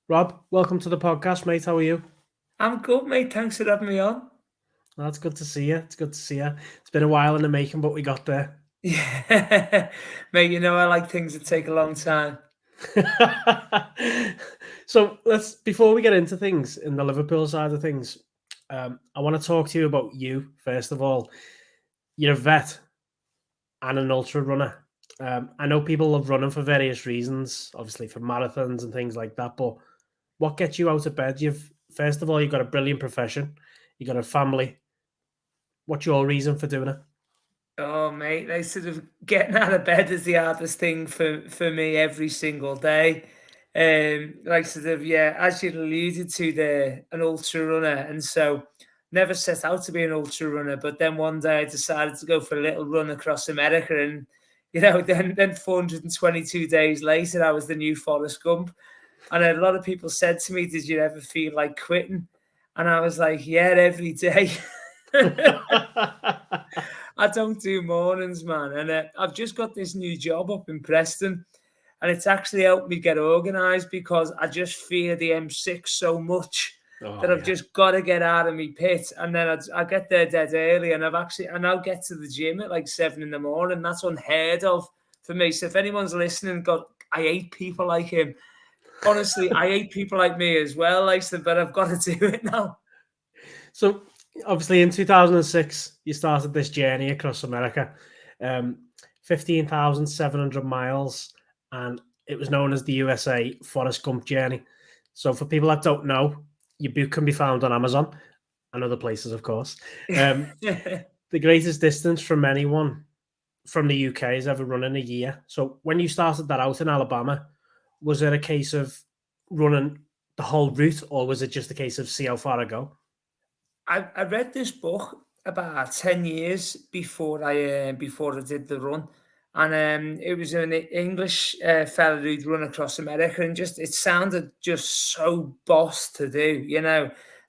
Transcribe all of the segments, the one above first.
Rob, welcome to the podcast, mate. How are you? I'm good, mate. Thanks for having me on. It's good to see you. It's good to see you. It's been a while in the making, but we got there. Yeah, mate. I like things that take a long time. So before we get into things in the Liverpool side of things, I want to talk to you about you first of all. You're a vet and an ultra runner. I know people love running for various reasons, obviously for marathons and things like that. But what gets you out of bed? First of all, you've got a brilliant profession. You got a family. What's your reason for doing it? Oh, mate, like sort of getting out of bed is the hardest thing for me every single day. Like sort of yeah, as you alluded to there, an ultra runner, and so never set out to be an ultra runner, but then one day I decided to go for a little run across America, and then 422 days later, I was the new Forrest Gump, and a lot of people said to me, "Did you ever feel like quitting?" And I was like, "Yeah, every day." I don't do mornings, man. And I've just got this new job up in Preston, and it's actually helped me get organised because I just fear the M6 so much that Oh I've yeah. just got to get out of my pit. And then I get there dead early, and I now get to the gym at like 7 in the morning. That's unheard of for me. So if anyone's listening, I hate people like him. Honestly, I hate people like me as well. Like, so, but I've got to do it now. So obviously in 2006 you started this journey across America, um, 15,700 miles, and it was known as the USA Forrest Gump journey. So for people that don't know, your book can be found on Amazon and other places, of course. Um, the greatest distance from anyone from the UK has ever run in a year. So when you started that out in Alabama, was it a case of running the whole route, or was it just a case of see how far I go? I read this book about 10 years before I did the run, and it was an English fella who'd run across America, and just it sounded just so boss to do.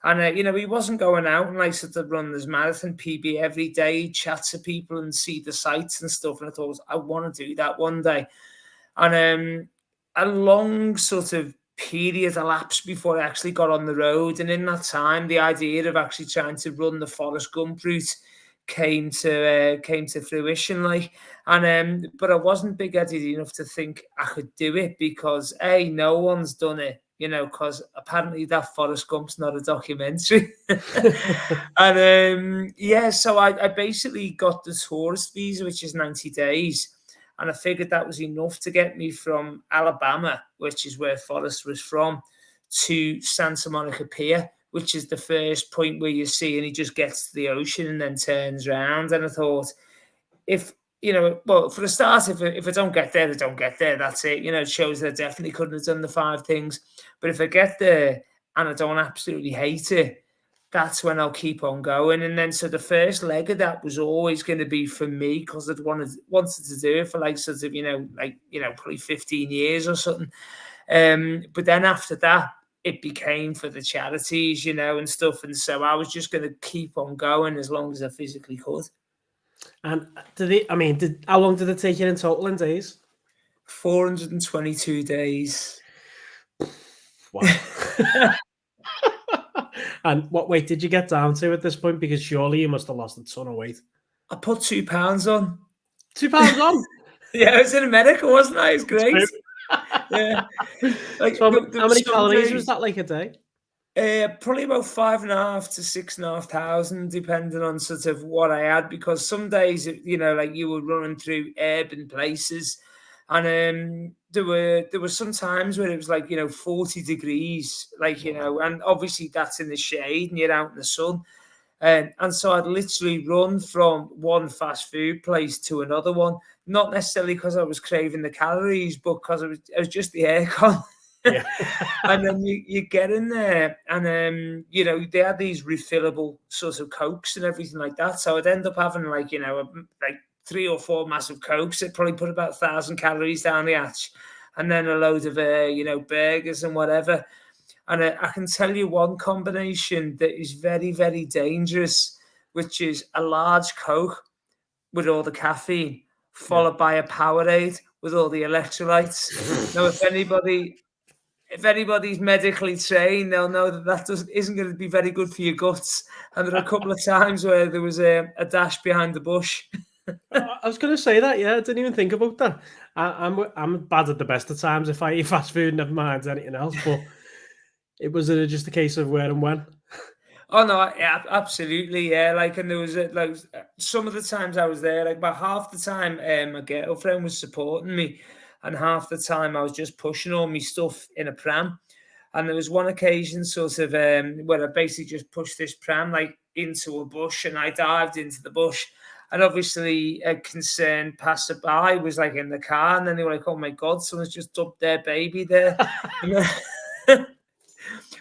And he wasn't going out and like sort of run this marathon PB every day. He'd chat to people and see the sights and stuff, and I thought I want to do that one day. And a long sort of period elapsed before I actually got on the road. And in that time, the idea of actually trying to run the Forrest Gump route came to fruition. But I wasn't big headed enough to think I could do it because no one's done it. Because apparently that Forrest Gump's not a documentary. And yeah, so I basically got the tourist visa, which is 90 days. And I figured that was enough to get me from Alabama, which is where Forrest was from, to Santa Monica Pier, which is the first point where you see, and he just gets to the ocean and then turns around. And I thought, if well, for a start, if I don't get there, I don't get there. That's it. It shows that I definitely couldn't have done the 5 things. But if I get there and I don't absolutely hate it, that's when I'll keep on going. And then so the first leg of that was always going to be for me because I'd wanted to do it for like sort of probably 15 years or something. But then after that, it became for the charities, and stuff. And so I was just going to keep on going as long as I physically could. And how long did it take you in total in days? 422 days. Wow. And what weight did you get down to at this point? Because surely you must have lost a ton of weight. I put 2 pounds on. 2 pounds on. Yeah, I was in America, wasn't I? It's great. Yeah. Like So there how was many some calories was days, that like a day? probably about 5.5 to 6,500, depending on sort of what I had. Because some days, like you were running through urban places, and there were some times where it was like 40 degrees, and obviously that's in the shade and you're out in the sun. And so I'd literally run from one fast food place to another one, not necessarily because I was craving the calories, but because it was just the aircon. Yeah. And then you get in there, and they had these refillable sort of cokes and everything like that. So I'd end up having like 3 or 4 massive cokes. It probably put about 1,000 calories down the hatch, and then a load of burgers and whatever. And I can tell you one combination that is very, very dangerous, which is a large Coke with all the caffeine, Yeah. followed by a Powerade with all the electrolytes. Now, if if anybody's medically trained, they'll know that isn't going to be very good for your guts. And there are a couple of times where there was a dash behind the bush. I was going to say that, yeah. I didn't even think about that. I'm bad at the best of times if I eat fast food, never mind anything else. But it was just a case of where and when. Oh no, yeah, absolutely, yeah. Like, and there was like some of the times I was there, like about half the time, my girlfriend was supporting me, and half the time I was just pushing all my stuff in a pram. And there was one occasion, sort of, where I basically just pushed this pram like into a bush, and I dived into the bush. And obviously, a concerned passerby was like in the car, and then they were like, "Oh my God, someone's just dumped their baby there."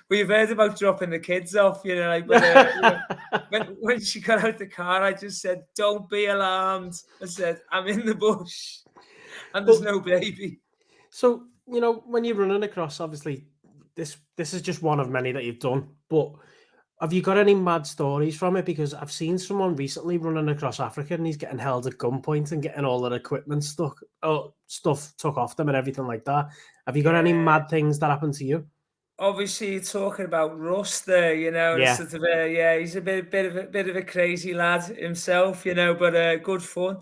We've heard about dropping the kids off, like, but when she got out the car, I just said, "Don't be alarmed." I said, "I'm in the bush and there's no baby." So, when you're running across, obviously, this is just one of many that you've done, but have you got any mad stories from it? Because I've seen someone recently running across Africa and he's getting held at gunpoint and getting all their equipment stuff took off them and everything like that. Have you got any mad things that happened to you? Obviously, you're talking about Russ there, Yeah. sort of, he's a bit of a crazy lad himself, but good fun.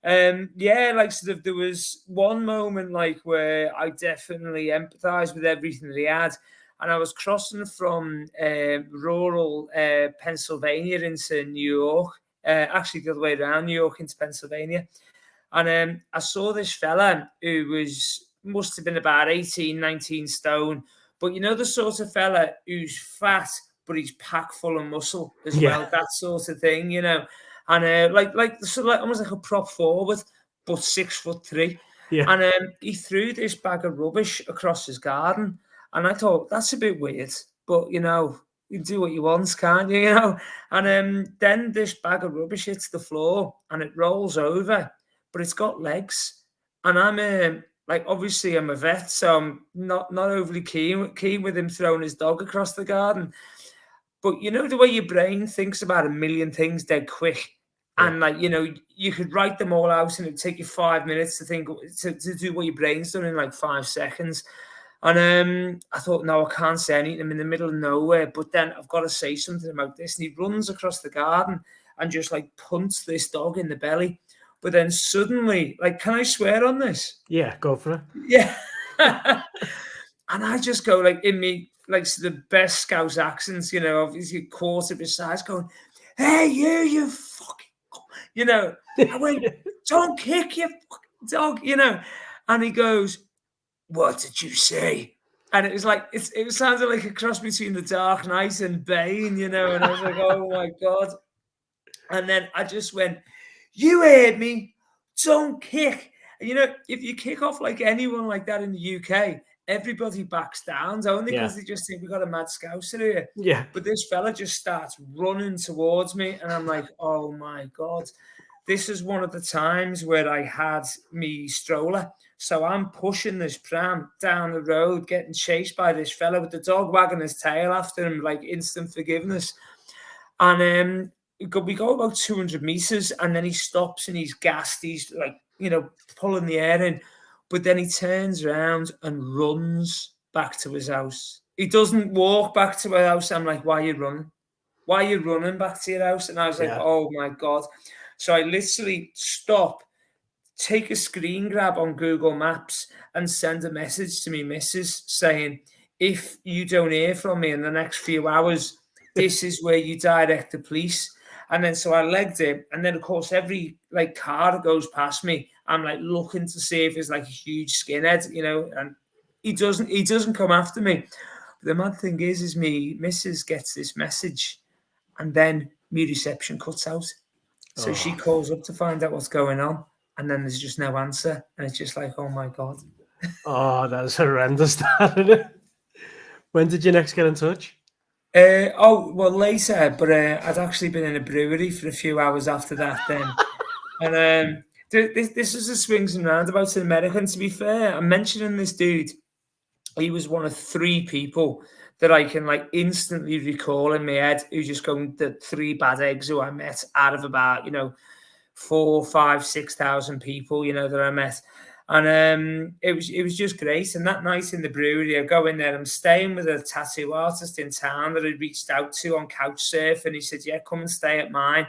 Like, sort of, there was one moment like where I definitely empathized with everything that he had, and I was crossing from rural Pennsylvania into New York, actually the other way around, New York into Pennsylvania, and I saw this fella who must have been about 18, 19 stone. But the sort of fella who's fat, but he's packed full of muscle as well, that sort of thing, and like almost like a prop forward, but 6'3". Yeah. And he threw this bag of rubbish across his garden, and I thought that's a bit weird, but you do what you want, can't you? And then this bag of rubbish hits the floor and it rolls over, but it's got legs, and I'm like, obviously, I'm a vet, so I'm not overly keen with him throwing his dog across the garden. But the way your brain thinks about a million things dead quick, and like you could write them all out, and it'd take you 5 minutes to think to do what your brain's done in like 5 seconds. And I thought, no, I can't say anything. I'm in the middle of nowhere, but then I've got to say something about this. And he runs across the garden and just like punts this dog in the belly. But then suddenly, like, can I swear on this? Yeah, go for it. Yeah. And I just go, like, in me, like, the best Scouse accents, obviously a quarter of his size, going, "Hey, you fucking," I went, "Don't kick your fucking dog," And he goes, "What did you say?" And it was like, it sounded like a cross between The Dark Knight and Bane, and I was like, oh my God. And then I just went, "You heard me, don't kick." And, if you kick off like anyone like that in the UK, everybody backs down, only because they just think we got a mad Scouser here. Yeah. But this fella just starts running towards me, and I'm like, oh my God. This is one of the times where I had me stroller. So I'm pushing this pram down the road, getting chased by this fella with the dog wagging his tail after him, like instant forgiveness. And we go about 200 meters, and then he stops and he's gassed. He's like, pulling the air in. But then he turns around and runs back to his house. He doesn't walk back to our house. I'm like, why are you running? Why are you running back to your house? And I was like, oh my God. So I literally stop, take a screen grab on Google Maps and send a message to me missus saying, if you don't hear from me in the next few hours, this is where you direct the police. And then so I legged it. And then, of course, every like car that goes past me, I'm like looking to see if it's like a huge skinhead, and he doesn't come after me. But the mad thing is me missus gets this message and then me reception cuts out. So she calls up to find out what's going on. And then there's just no answer. And it's just like, oh my God. Oh, that's horrendous, isn't it? When did you next get in touch? Later, but I'd actually been in a brewery for a few hours after that then. And this was the swings and roundabouts in America. And to be fair, I'm mentioning this dude. He was one of 3 people that I can like instantly recall in my head who just going the 3 bad eggs who I met out of about, 4, 5, 6,000 people, that I met. And it was just great. And that night in the brewery, I go in there, I'm staying with a tattoo artist in town that I reached out to on Couchsurf, and he said, yeah, come and stay at mine.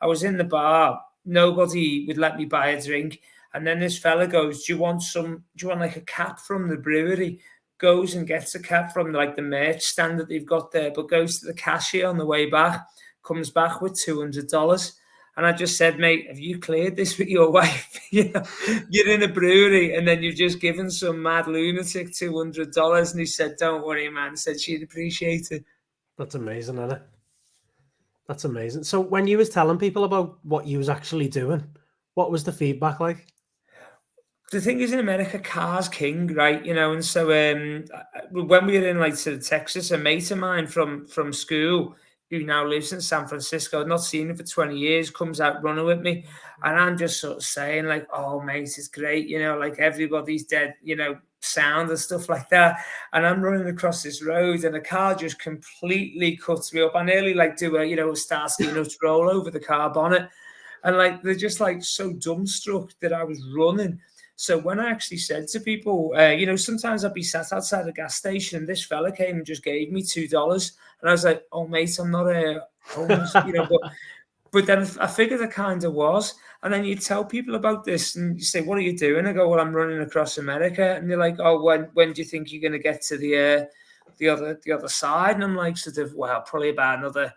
I was in the bar, nobody would let me buy a drink. And then this fella goes, do you want like a cap from the brewery? Goes and gets a cap from like the merch stand that they've got there, but goes to the cashier on the way back, comes back with $200. And I just said, mate, have you cleared this with your wife? You're in a brewery and then you've just given some mad lunatic $200. And he said, don't worry, man. He said she'd appreciate it. That's amazing, isn't it? That's amazing. So when you was telling people about what you was actually doing, what was the feedback like? The thing is, in America, car's king, right? And so when we were in like sort of Texas, a mate of mine from school who now lives in San Francisco, I'd not seen him for 20 years, comes out running with me. And I'm just sort of saying like, oh, mate, it's great. Like everybody's dead, sound and stuff like that. And I'm running across this road and a car just completely cuts me up. I nearly like do a Starsky Nuts roll over the car bonnet. And like, they're just like so dumbstruck that I was running. So when I actually said to people, sometimes I'd be sat outside a gas station and this fella came and just gave me $2. And I was like, oh, mate, I'm not homeless, but then I figured I kind of was. And then you tell people about this and you say, what are you doing? I go, well, I'm running across America. And they're like, oh, when do you think you're going to get to the other side? And I'm like, sort of, well, probably about another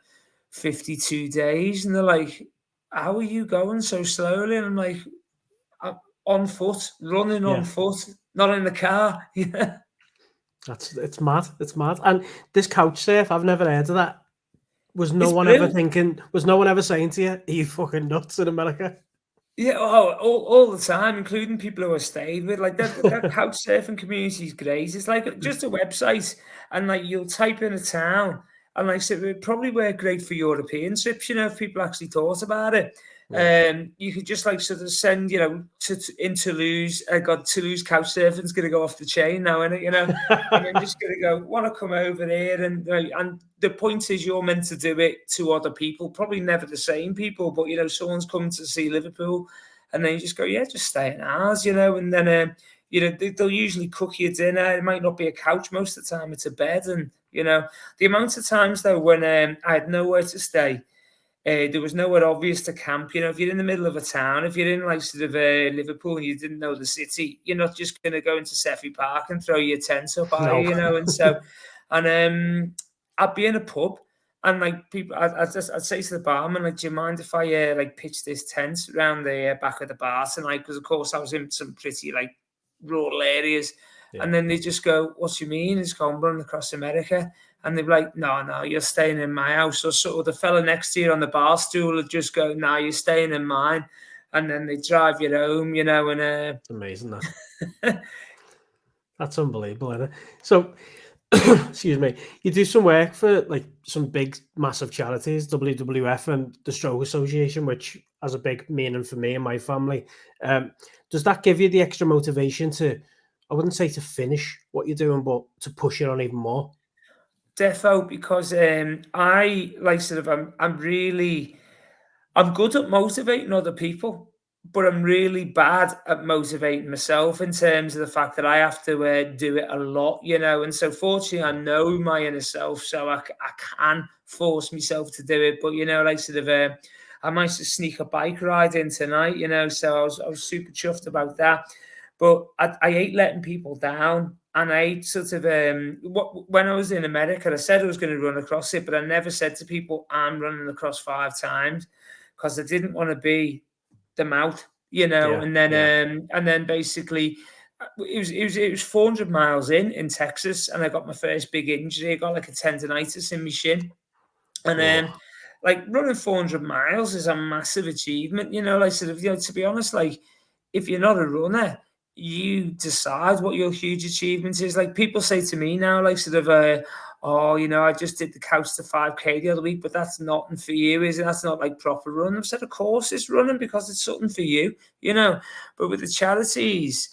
52 days. And they're like, how are you going so slowly? And I'm like, on foot, running on foot, not in the car. Yeah. It's mad. It's mad. And this Couchsurf, I've never heard of that. Was no one ever saying to you, are you fucking nuts in America? Yeah, all the time, including people who I stayed with. Like that Couchsurfing community is great. It's like just a website, and like you'll type in a town, and like so it would probably work great for European trips, if people actually thought about it. Yeah. You could just like sort of send, in Toulouse. Toulouse Couchsurfing's going to go off the chain now, isn't it? And I'm just going to go, want to come over here, and the point is you're meant to do it to other people, probably never the same people, but someone's coming to see Liverpool, and then you just go, yeah, just stay in ours, and then they'll usually cook you dinner. It might not be a couch most of the time; it's a bed, and the amount of times though when I had nowhere to stay. There was nowhere obvious to camp. If you're in the middle of a town, if you're in like sort of Liverpool and you didn't know the city, you're not just going to go into Seffy Park and throw your tent up, are you? And so, I'd be in a pub and like people, I'd say to the barman, like, do you mind if I like pitch this tent around the back of the bar tonight? Because of course I was in some pretty like rural areas. Yeah. And then they just go, what do you mean? It's going running across America. And they're like, no, you're staying in my house. Or sort of the fella next to you on the bar stool would just go, no, you're staying in mine. And then they drive you home, and it's amazing that. That's unbelievable, isn't it? So, excuse me, you do some work for like some big, massive charities, WWF and the Stroke Association, which has a big meaning for me and my family. Does that give you the extra motivation to, I wouldn't say to finish what you're doing, but to push it on even more? Defo, because I like sort of I'm good at motivating other people, but I'm really bad at motivating myself in terms of the fact that I have to do it a lot, and so fortunately I know my inner self, so I can force myself to do it, but like sort of I might just sneak a bike ride in tonight, so I was super chuffed about that. But I hate letting people down. And I sort of, when I was in America, I said I was going to run across it, but I never said to people, I'm running across 5 times, because I didn't want to be the mouth, Yeah, and then basically, it was 400 miles in Texas, and I got my first big injury. I got like a tendonitis in my shin, and like running 400 miles is a massive achievement, like sort of, to be honest, like if you're not a runner, you decide what your huge achievement is. Like people say to me now, like sort of, I just did the Couch to 5K the other week, but that's nothing for you, is it? That's not like proper running. I've said, of course it's running because it's something for you, But with the charities,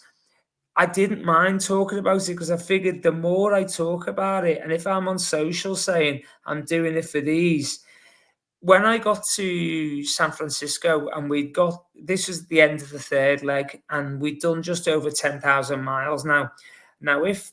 I didn't mind talking about it because I figured the more I talk about it, and if I'm on social saying I'm doing it for these, when I got to San Francisco and this was the end of the third leg and we'd done just over 10,000 miles. Now, if,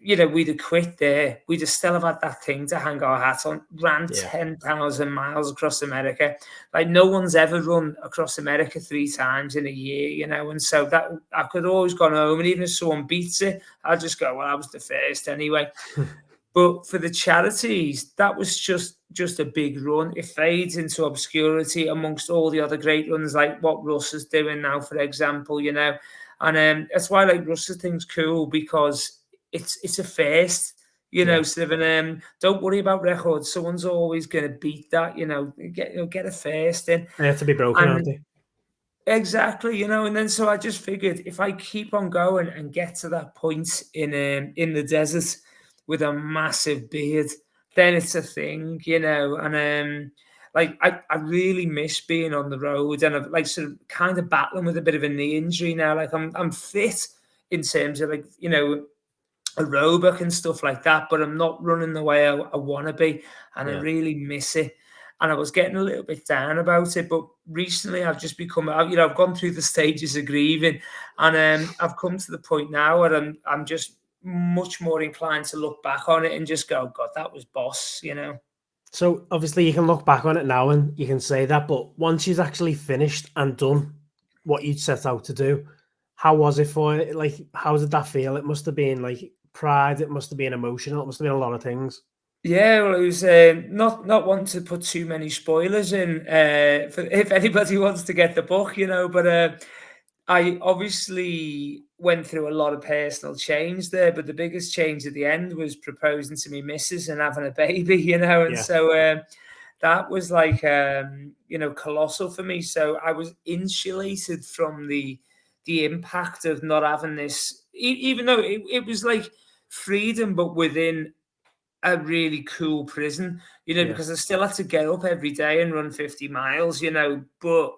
we'd have quit there, we'd have still have had that thing to hang our hat on, ran 10,000 miles across America. Like no one's ever run across America 3 times in a year, and so that I could always gone home, and even if someone beats it, I'd just go, well, I was the first anyway. But for the charities, that was just a big run. It fades into obscurity amongst all the other great runs, like what Russ is doing now, for example, And that's why like Russ's thing's cool, because it's a first, sort of don't worry about records. Someone's always going to beat that, get a first in. They have to be broken, aren't they? Exactly, and then so I just figured if I keep on going and get to that point in the desert with a massive beard, then it's a thing, and like I really miss being on the road, and I've like sort of kind of battling with a bit of a knee injury now. Like I'm fit in terms of like, aerobic and stuff like that, but I'm not running the way I want to be, and I really miss it. And I was getting a little bit down about it, but recently I've just become, I've gone through the stages of grieving, and I've come to the point now where I'm just much more inclined to look back on it and just go, God, that was boss, So obviously you can look back on it now and you can say that, but once you've actually finished and done what you'd set out to do, how was it for you? Like, how did that feel? It must have been like pride. It must have been emotional. It must have been a lot of things. Yeah, well, it was not wanting to put too many spoilers in if anybody wants to get the book, but I obviously went through a lot of personal change there, but the biggest change at the end was proposing to me missus and having a baby, and so that was like, colossal for me. So I was insulated from the impact of not having this, even though it was like freedom, but within a really cool prison, because I still had to get up every day and run 50 miles, but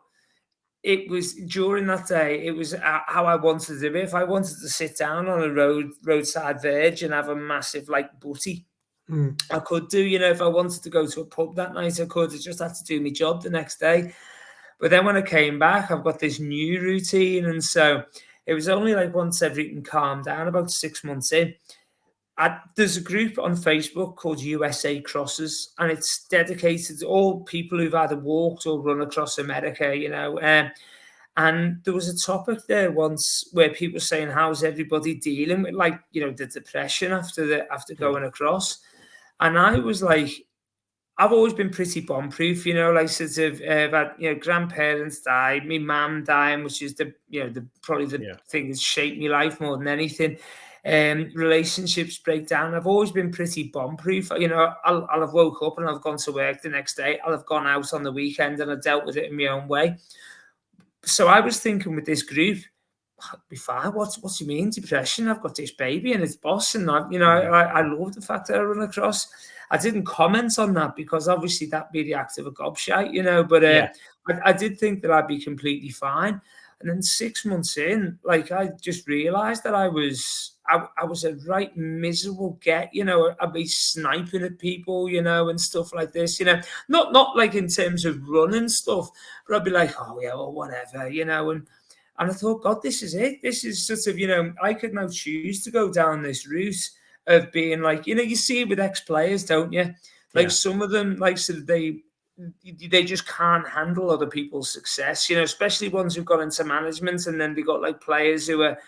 it was during that day, it was how I wanted to do it. If I wanted to sit down on a roadside verge and have a massive like butty, I could do, if I wanted to go to a pub that night, I could. I just had to do my job the next day. But then when I came back, I've got this new routine. And so it was only like once everything calmed down, about 6 months in, there's a group on Facebook called USA Crosses, and it's dedicated to all people who've either walked or run across America, and there was a topic there once where people were saying, how's everybody dealing with like, the depression after going across? And I was like, I've always been pretty bomb-proof, like sort of, had, grandparents died, my mum dying, which is probably the thing that's shaped my life more than anything. Relationships break down. I've always been pretty bomb-proof. I'll have woke up and I've gone to work the next day. I'll have gone out on the weekend and I've dealt with it in my own way. So I was thinking with this group, I'll be fine. What do you mean depression? I've got this baby and it's boss, and I love the fact that I run across. I didn't comment on that because obviously that'd be the act of a gobshite, but I did think that I'd be completely fine. And then 6 months in, like I just realised that I was a right miserable get, I'd be sniping at people, and stuff like this, not like in terms of running stuff, but I'd be like, oh yeah, well, whatever, and I thought, God, this is it. This is sort of, I could now choose to go down this route of being like, you see it with ex-players, don't you? Like some of them, like sort of they just can't handle other people's success, especially ones who've got into management, and then they got like players who are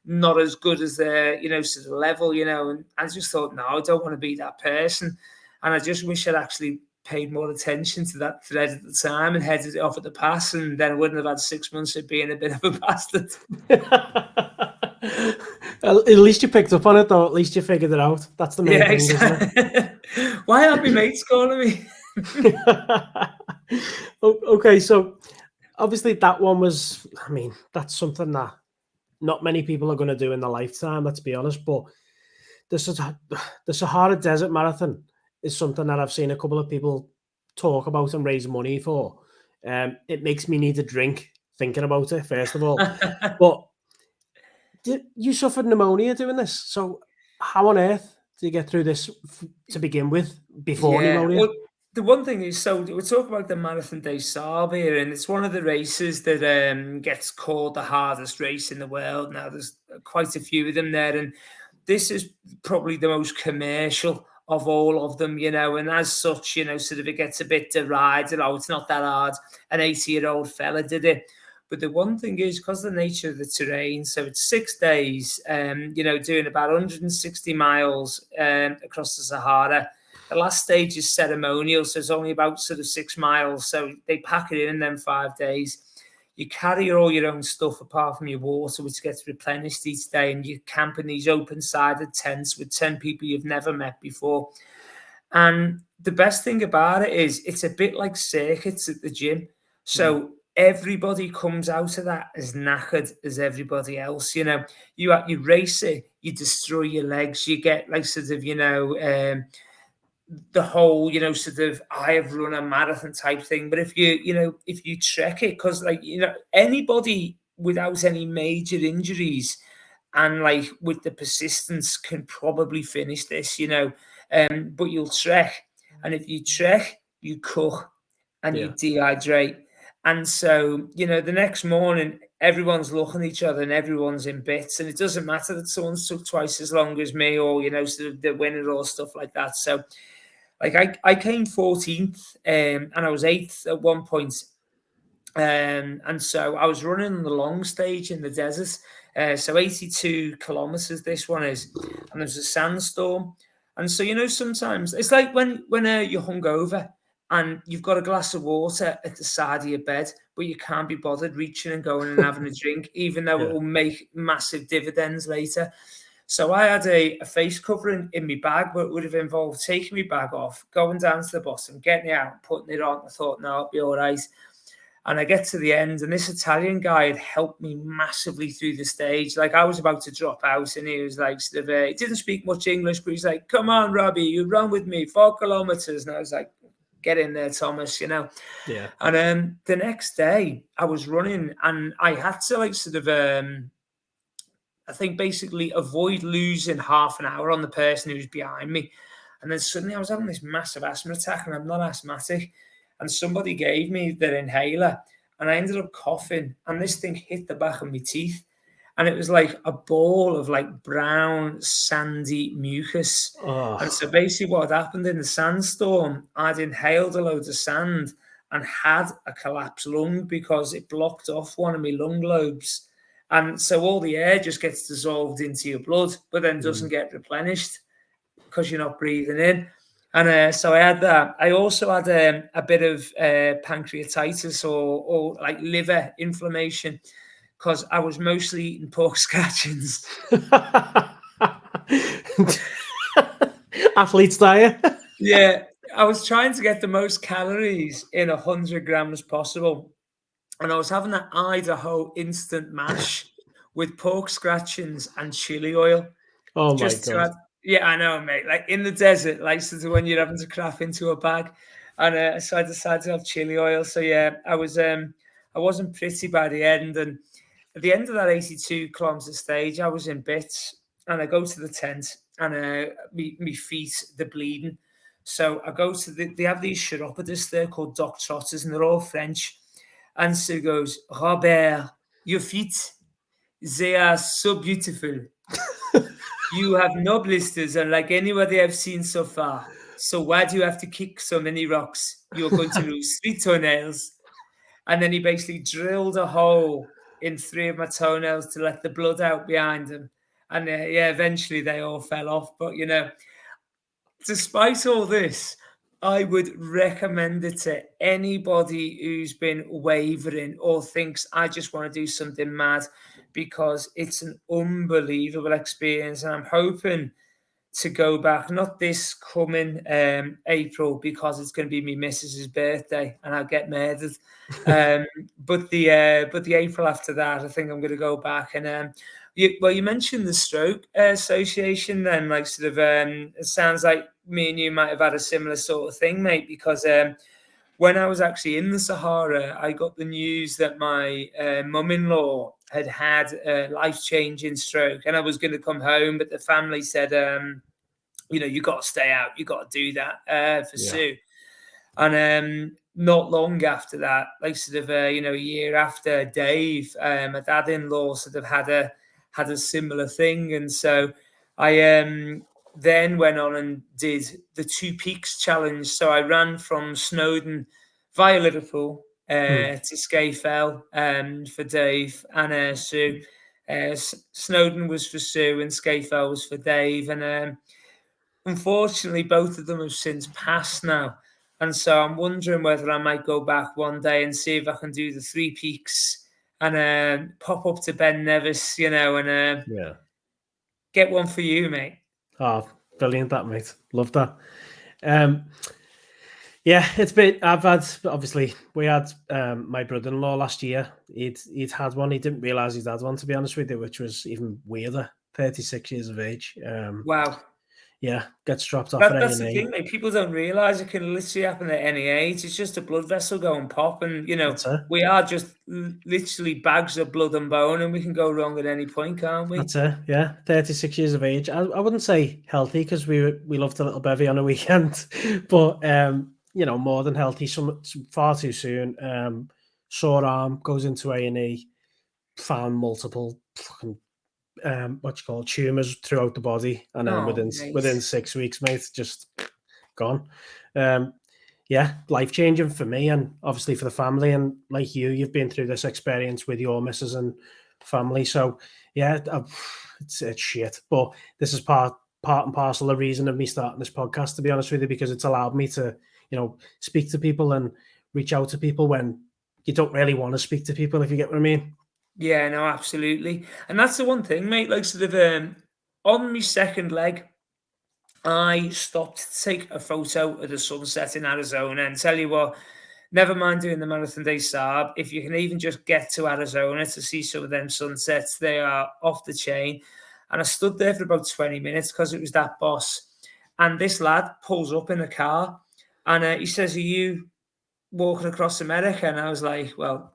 not as good as their, sort of level, and I just thought, no, I don't want to be that person. And I just wish I'd actually paid more attention to that thread at the time and headed it off at the pass, and then I wouldn't have had 6 months of being a bit of a bastard. At least you picked up on it, though. At least you figured it out. That's the main thing, exactly. Isn't it? Why aren't my mates calling me? Okay, so obviously that one was, that's something that not many people are going to do in their lifetime, let's be honest, but the Sahara Desert Marathon is something that I've seen a couple of people talk about and raise money for. It makes me need a drink thinking about it, first of all. But you suffered pneumonia doing this, so how on earth did you get through this to begin with before pneumonia? The one thing is, so we're talking about the Marathon des Sables here, and it's one of the races that gets called the hardest race in the world. Now, there's quite a few of them there, and this is probably the most commercial of all of them, and as such, sort of it gets a bit derided. Oh, it's not that hard. An 80-year-old fella did it. But the one thing is, because of the nature of the terrain, so it's 6 days, doing about 160 miles across the Sahara. The last stage is ceremonial, so it's only about sort of 6 miles. So they pack it in them 5 days. You carry all your own stuff apart from your water, which gets replenished each day, and you camp in these open-sided tents with 10 people you've never met before. And the best thing about it is it's a bit like circuits at the gym. So everybody comes out of that as knackered as everybody else. You race it, you destroy your legs, you get like sort of, the whole, sort of I have run a marathon type thing. But if you trek it, because anybody without any major injuries and like with the persistence can probably finish this, but you'll trek. And if you trek, you cook and you dehydrate. And so, the next morning, everyone's looking at each other and everyone's in bits. And it doesn't matter that someone's took twice as long as me or, sort of the winner or stuff like that. So, like I came 14th and I was 8th at one point. And so I was running on the long stage in the desert. So 82 kilometers this one is. And there's a sandstorm. And so, sometimes it's like when you're hungover and you've got a glass of water at the side of your bed, but you can't be bothered reaching and going and having a drink, even though it will make massive dividends later. So I had a face covering in my bag, but it would have involved taking my bag off, going down to the bottom, getting it out, putting it on. I thought, no, it'll be all right. And I get to the end, and this Italian guy had helped me massively through the stage. Like I was about to drop out, and he was like, sort of, he didn't speak much English, but he's like, "Come on, Robbie, you run with me 4 kilometers." And I was like, "Get in there, Thomas," Yeah. And then the next day, I was running, and I had to like sort of, I think basically avoid losing half an hour on the person who's behind me. And then suddenly I was having this massive asthma attack, and I'm not asthmatic. And somebody gave me their inhaler, and I ended up coughing, and this thing hit the back of my teeth. And it was like a ball of like brown, sandy mucus. And so basically what had happened in the sandstorm, I'd inhaled a load of sand and had a collapsed lung because it blocked off one of my lung lobes. And so all the air just gets dissolved into your blood, but then doesn't get replenished because you're not breathing in. And so I had that. I also had a bit of pancreatitis or like liver inflammation because I was mostly eating pork scratchings. Athlete's diet. Yeah, I was trying to get the most calories in 100 grams possible. And I was having that Idaho instant mash with pork scratchings and chili oil. Oh my God. Yeah, I know, mate. Like in the desert, like sort of when you're having to craft into a bag. And so I decided to have chili oil. So yeah, I wasn't pretty by the end. And at the end of that 82 kilometer stage, I was in bits. And I go to the tent and me feet, they're bleeding. So I go to they have these chiropodists there called Doc Trotters, and they're all French. And so he goes, "Robert, your feet, they are so beautiful. You have no blisters, unlike anybody I've seen so far. So why do you have to kick so many rocks? You're going to lose 3 toenails." And then he basically drilled a hole in 3 of my toenails to let the blood out behind him. And eventually they all fell off. But, despite all this, I would recommend it to anybody who's been wavering or thinks, I just want to do something mad, because it's an unbelievable experience. And I'm hoping to go back, not this coming April, because it's going to be me missus's birthday and I'll get murdered. But the April after that, I think I'm going to go back. And you mentioned the Stroke Association, then, like sort of, it sounds like me and you might have had a similar sort of thing, mate, because when I was actually in the Sahara, I got the news that my mum-in-law had a life-changing stroke, and I was going to come home, but the family said, you got to stay out, you got to do that for Sue. And not long after that, like sort of a year after Dave, my dad-in-law sort of had a similar thing, and so I then went on and did the Two Peaks Challenge. So I ran from Snowdon via Liverpool to Scafell for Dave and Sue. Snowdon was for Sue and Scafell was for Dave, and unfortunately both of them have since passed now. And so I'm wondering whether I might go back one day and see if I can do the Three Peaks and pop up to Ben Nevis, and get one for you, mate. Oh, brilliant, that, mate. Love that. Yeah, it's been. I've had, obviously, we had my brother-in-law last year. He'd had one. He didn't realise he'd had one, to be honest with you, which was even weirder. 36 years of age. Wow. Yeah, gets dropped off at A&E. That's the thing, mate. People don't realise it can literally happen at any age. It's just a blood vessel going pop, and we are just literally bags of blood and bone, and we can go wrong at any point, can't we? That's it. Yeah, 36 years of age. I wouldn't say healthy because we loved a little bevy on a weekend, but more than healthy. Far too soon. Sore arm, goes into A&E, found multiple fucking tumors throughout the body, and then within 6 weeks, mate, just gone. Life changing for me and obviously for the family, and like you've been through this experience with your missus and family. So yeah, it's shit, but this is part and parcel of the reason of me starting this podcast, to be honest with you, because it's allowed me to speak to people and reach out to people when you don't really want to speak to people, if you get what I mean. Yeah, no, absolutely. And that's the one thing, mate, like sort of on my second leg, I stopped to take a photo of the sunset in Arizona, and tell you what, never mind doing the Marathon des Sables, if you can even just get to Arizona to see some of them sunsets, they are off the chain. And I stood there for about 20 minutes because it was that boss. And this lad pulls up in a car and he says, "Are you walking across America?" And I was like, well,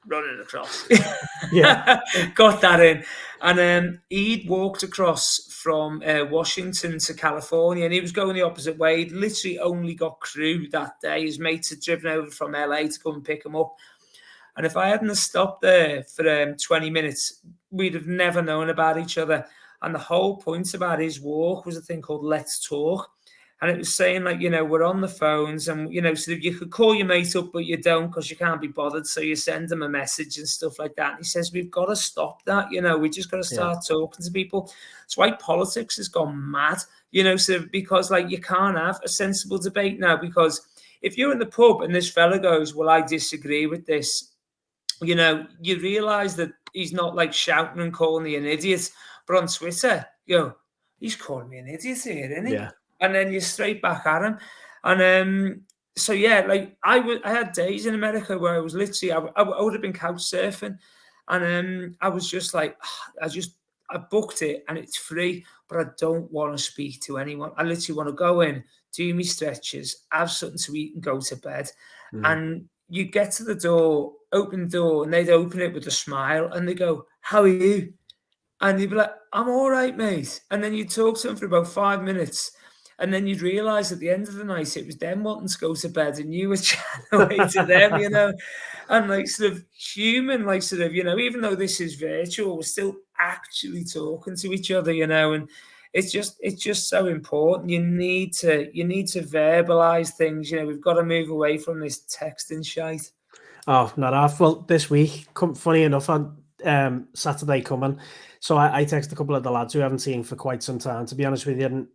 running across. Yeah. Got that in. And he'd walked across from Washington to California, and he was going the opposite way. He'd literally only got crew that day. His mates had driven over from LA to come and pick him up. And if I hadn't stopped there for 20 minutes, we'd have never known about each other. And the whole point about his walk was a thing called Let's Talk. And it was saying, like, we're on the phones and, so you could call your mate up, but you don't because you can't be bothered. So you send them a message and stuff like that. And he says, we've got to stop that. We just got to start talking to people. That's why politics has gone mad, because like you can't have a sensible debate now, because if you're in the pub and this fella goes, well, I disagree with this, you realise that he's not like shouting and calling me an idiot. But on Twitter, he's calling me an idiot here, isn't he? Yeah. And then you're straight back at him. And so, yeah, like I had days in America where I was literally, I would have been couch surfing. And I was just like, I booked it and it's free, but I don't want to speak to anyone. I literally want to go in, do me stretches, have something to eat and go to bed. And you get to the door, open the door, and they'd open it with a smile and they go, "How are you?" And you'd be like, "I'm all right, mate." And then you talk to them for about 5 minutes. And then you'd realise at the end of the night, it was them wanting to go to bed and you were chatting away to them, and like sort of human, like sort of, even though this is virtual, we're still actually talking to each other, and it's just so important. You need to verbalise things, we've got to move away from this texting shite. Oh, not off. Well, this week, funny enough, on Saturday coming, so I texted a couple of the lads who I haven't seen for quite some time, to be honest with you, and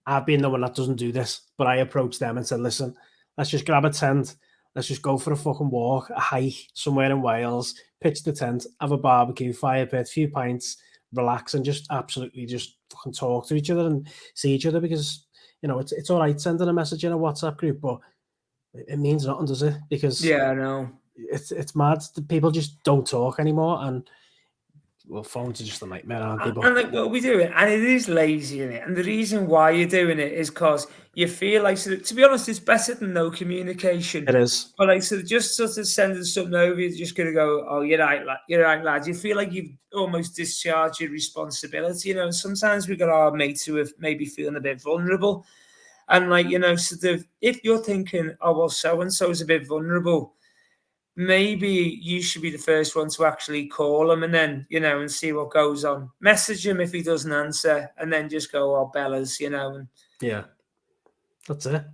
I've been the one that doesn't do this, but I approached them and said, listen, let's just grab a tent. Let's just go for a fucking walk, a hike somewhere in Wales, pitch the tent, have a barbecue, fire pit, few pints, relax, and just absolutely just fucking talk to each other and see each other, because, it's all right sending a message in a WhatsApp group, but it means nothing, does it? Because yeah, I know. It's mad. People just don't talk anymore, and well, phones are just a nightmare, aren't they? And like, well, we do it, and it is lazy, innit? And the reason why you're doing it is because you feel like, to be honest, it's better than no communication. It is. But like, just sort of sending something over, you're just going to go, "Oh, you're right, lad." You feel like you've almost discharged your responsibility, And sometimes we got our mates who are maybe feeling a bit vulnerable, And like, you know, sort of, if you're thinking, oh, well, so-and-so is a bit vulnerable, maybe you should be the first one to actually call him and then, you know, and see what goes on. Message him if he doesn't answer and then just go, oh, Bellas, you know. And yeah, that's it.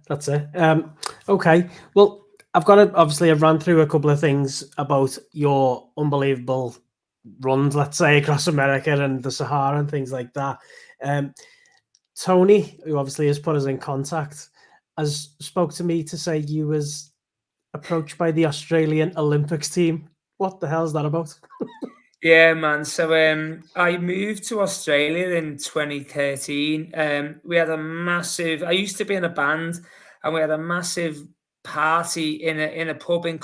Okay, well, I've ran through a couple of things about your unbelievable runs, let's say, across America and the Sahara and things like that. Tony, who obviously has put us in contact, has spoke to me to say you was approached by the Australian Olympics team. What the hell is that about? yeah, man. So I moved to Australia in 2013. We had a massive. I used to be in a band, and we had a massive party in a pub in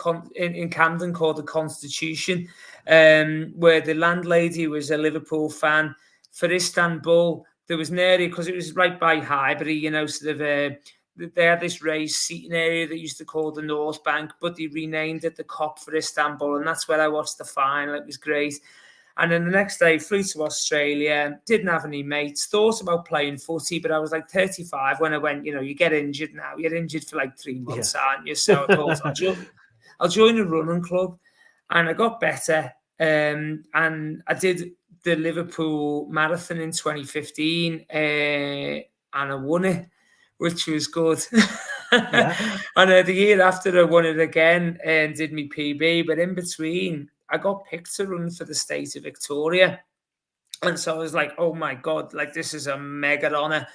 Camden called the Constitution, where the landlady was a Liverpool fan. For Istanbul, there was an area because it was right by Highbury, you know, sort of. They had this raised seating area that used to call the North Bank, but they renamed it the Kop for Istanbul, and that's where I watched the final. It was great. And then the next day, flew to Australia, didn't have any mates, thought about playing footy, but I was like 35 when I went, you know, you get injured now. You're injured for like 3 months, aren't you? So I thought, I'll join a running club. And I got better. And I did the Liverpool Marathon in 2015, and I won it, which was good. Yeah. And the year after, I won it again and did my PB. But in between, I got picked to run for the state of Victoria. And so I was like, oh my God, like this is a mega honour.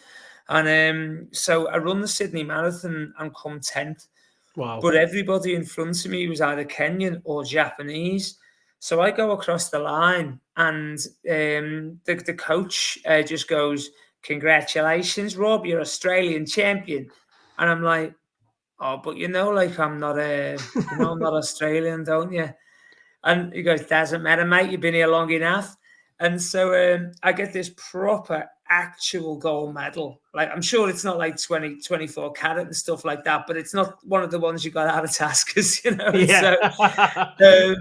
And so I run the Sydney Marathon and come 10th. Wow. But everybody in front of me was either Kenyan or Japanese. So I go across the line and the coach just goes, congratulations, Rob, you're Australian champion. And I'm like, oh, but you know, like I'm not I'm not Australian, don't you? And he goes, doesn't matter, mate, you've been here long enough. And so I get this proper actual gold medal. Like, I'm sure it's not like 24 carat and stuff like that, but it's not one of the ones you got out of Tascas, you know? Yeah. So,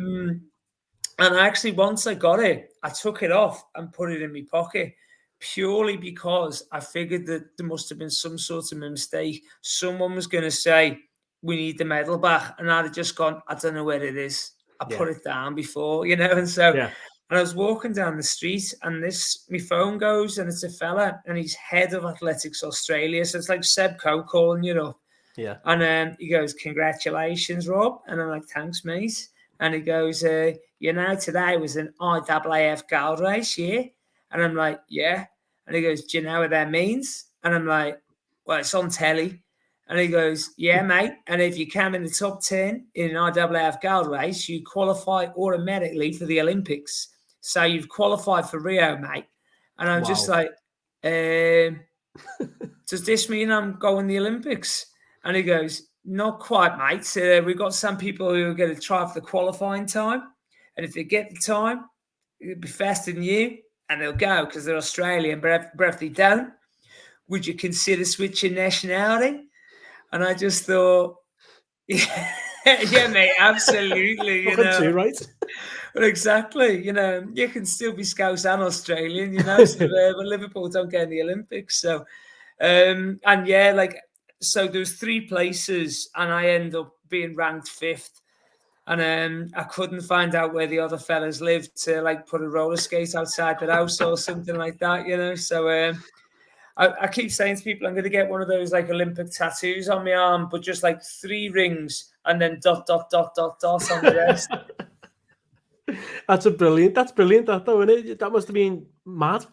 and actually, once I got it, I took it off and put it in my pocket purely because I figured that there must have been some sort of mistake. Someone was going to say, we need the medal back. And I'd have just gone, I don't know where it is. I put it down before, you know? And so, and I was walking down the street and my phone goes and it's a fella and he's head of Athletics Australia. So it's like Seb Coe calling you up. Yeah. And he goes, congratulations, Rob. And I'm like, thanks, mate. And he goes, you know, today was an IAAF gold race, yeah? And I'm like, yeah. And he goes, do you know what that means? And I'm like, well, it's on telly. And he goes, yeah, mate. And if you come in the top 10 in an IAAF gold race, you qualify automatically for the Olympics. So you've qualified for Rio, mate. And I'm just like, does this mean I'm going to the Olympics? And he goes, not quite, mate. We've got some people who are going to try for the qualifying time. And if they get the time, it'll be faster than you. And they'll go because they're Australian. But if they don't, would you consider switching nationality? And I just thought, yeah, mate, absolutely. You know, too, right? Well, exactly. You know, you can still be Scouse and Australian, you know, so, but Liverpool don't get in the Olympics. So, and yeah, like, so there's 3 places and I end up being ranked 5th. And I couldn't find out where the other fellas lived to like put a roller skate outside the house or something like that, you know. So I keep saying to people, I'm going to get one of those like Olympic tattoos on my arm, but just like 3 rings and then ... on the rest. That's brilliant, that though, isn't it? That must have been mad.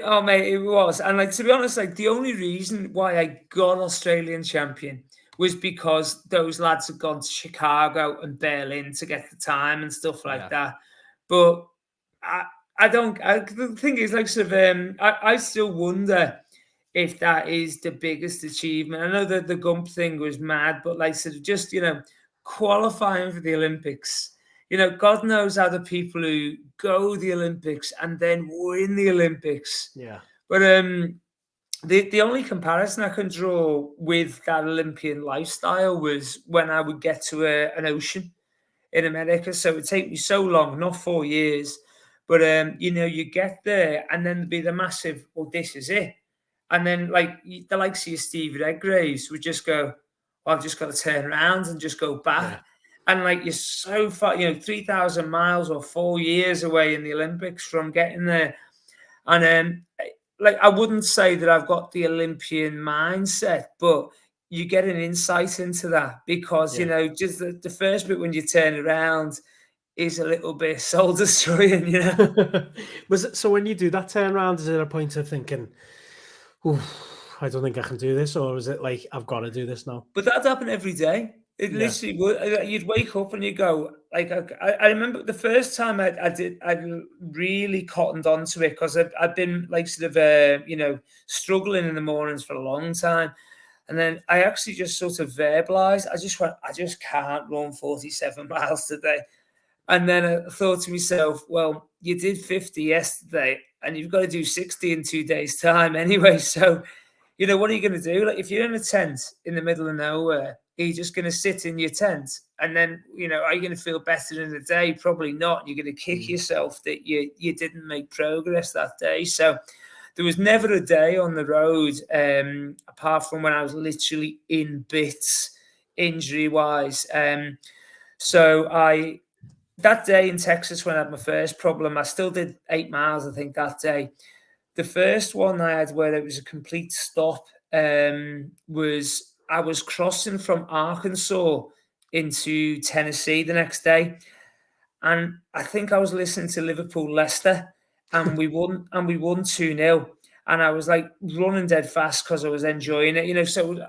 Oh, mate, it was. And like, to be honest, like the only reason why I got Australian champion was because those lads had gone to Chicago and Berlin to get the time and stuff like that. But the thing is, like, sort of, I still wonder if that is the biggest achievement. I know that the Gump thing was mad, but like, sort of just, you know, qualifying for the Olympics, you know, God knows how the people who go the Olympics and then win the Olympics. Yeah. But the only comparison I can draw with that Olympian lifestyle was when I would get to an ocean in America. So it would take me so long, not 4 years, but you know, you get there and then there'd be the massive, well, this is it. And then like the likes of Steve Redgraves would just go, well, I've just got to turn around and just go back. Yeah. And like you're so far, 3,000 miles or 4 years away in the Olympics from getting there. And like I wouldn't say that I've got the Olympian mindset, but you get an insight into that because just the first bit when you turn around is a little bit soul destroying. Was it so when you do that turnaround? Is it a point of thinking, I don't think I can do this, or is it like I've got to do this now? But that happened every day. It literally would. You'd wake up and you go like I remember the first time I really cottoned onto it because I'd been like sort of struggling in the mornings for a long time, and then I actually just sort of verbalized. I just can't run 47 miles today, and then I thought to myself, well, you did 50 yesterday, and you've got to do 60 in 2 days' time anyway, so. What are you going to do? Like, if you're in a tent in the middle of nowhere, are you just going to sit in your tent? And then, are you going to feel better in the day? Probably not. You're going to kick yourself that you didn't make progress that day. So there was never a day on the road, apart from when I was literally in bits, injury-wise. So that day in Texas when I had my first problem, I still did 8 miles, I think, that day. The first one I had where it was a complete stop was I was crossing from Arkansas into Tennessee the next day. And I think I was listening to Liverpool-Leicester and we won 2-0. And I was like running dead fast because I was enjoying it, So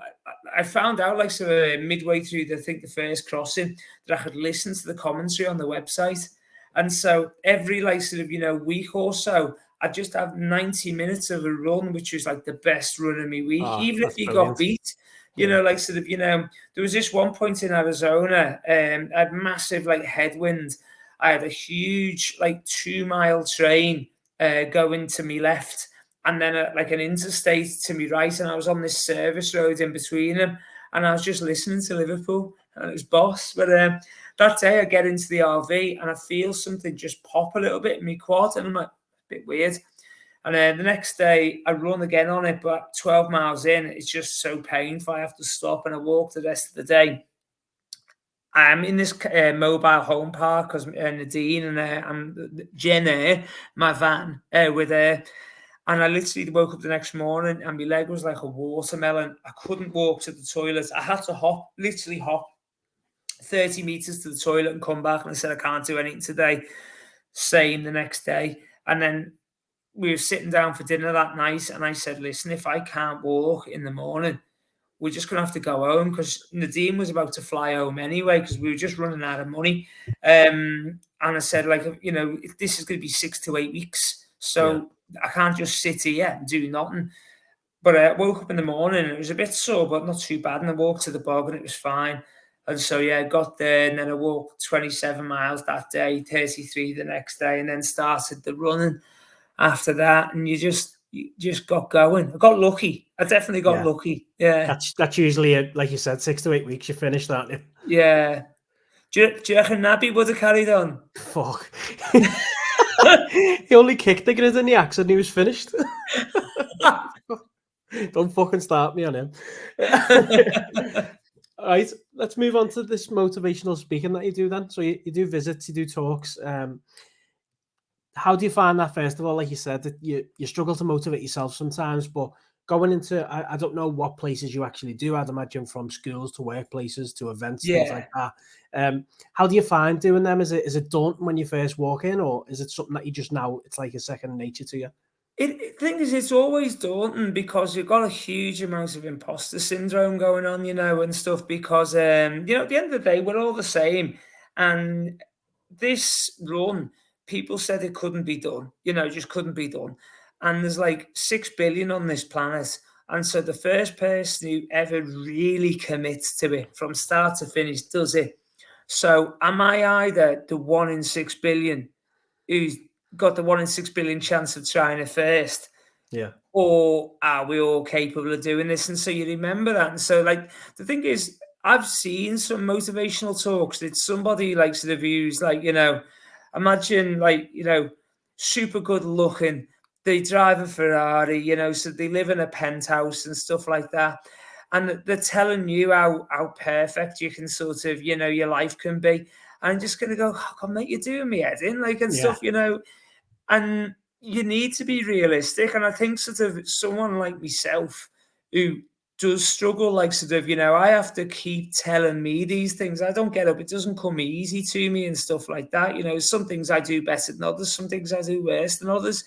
I found out like sort of midway through the first crossing that I could listen to the commentary on the website. And so every like sort of, week or so, I just have 90 minutes of a run, which was like the best run of my week. Even if you got beat, like sort of, there was this one point in Arizona, I had massive like headwind. I had a huge like 2-mile train going to me left and then like an interstate to me right. And I was on this service road in between them and I was just listening to Liverpool and it was boss. But that day I get into the RV and I feel something just pop a little bit in my quad and I'm like, bit weird. And then the next day I run again on it, but 12 miles in, it's just so painful. I have to stop and I walk the rest of the day. I'm in this mobile home park because Nadine and Jenna, my van, with her. And I literally woke up the next morning and my leg was like a watermelon. I couldn't walk to the toilet. I had to literally hop 30 meters to the toilet and come back. And I said, I can't do anything today. Same the next day. And then we were sitting down for dinner that night and I said, listen, if I can't walk in the morning, we're just going to have to go home because Nadine was about to fly home anyway because we were just running out of money. And I said, like, this is going to be 6 to 8 weeks. So I can't just sit here and do nothing. But I woke up in the morning and it was a bit sore, but not too bad. And I walked to the bog and it was fine. And so, I got there and then I walked 27 miles that day, 33 the next day, and then started the running after that. And you just got going. I got lucky. I definitely got lucky. Yeah. That's usually, like you said, 6 to 8 weeks you finish that. Yeah. Do you reckon Nabby would have carried on? Fuck. He only kicked the grid in the axe and he was finished. Don't fucking start me on him. All right, let's move on to this motivational speaking that you do then. So you do visits, you do talks. How do you find that, first of all? Like you said, that you struggle to motivate yourself sometimes, but going into, I don't know what places you actually do. I'd imagine from schools to workplaces to events, things like that. How do you find doing them? Is it daunting when you first walk in, or is it something that you just now, it's like a second nature to you? The thing is, it's always daunting because you've got a huge amount of imposter syndrome going on, and stuff because, at the end of the day, we're all the same. And this run, people said it couldn't be done, just couldn't be done. And there's like 6 billion on this planet. And so the first person who ever really commits to it from start to finish does it. So am I either the 1 in 6 billion who's got the 1 in 6 billion chance of trying it first? Yeah. Or are we all capable of doing this? And so you remember that. And so, like, the thing is, I've seen some motivational talks. It's somebody like sort of who's like, imagine like, super good looking, they drive a Ferrari, you know, so they live in a penthouse and stuff like that. And they're telling you how perfect you can sort of, you know, your life can be. I'm just going to go, oh, God, mate, you're doing me head in, like, and stuff, you know. And you need to be realistic. And I think sort of someone like myself who does struggle, like sort of, you know, I have to keep telling me these things. I don't get up. It doesn't come easy to me and stuff like that. You know, some things I do better than others. Some things I do worse than others.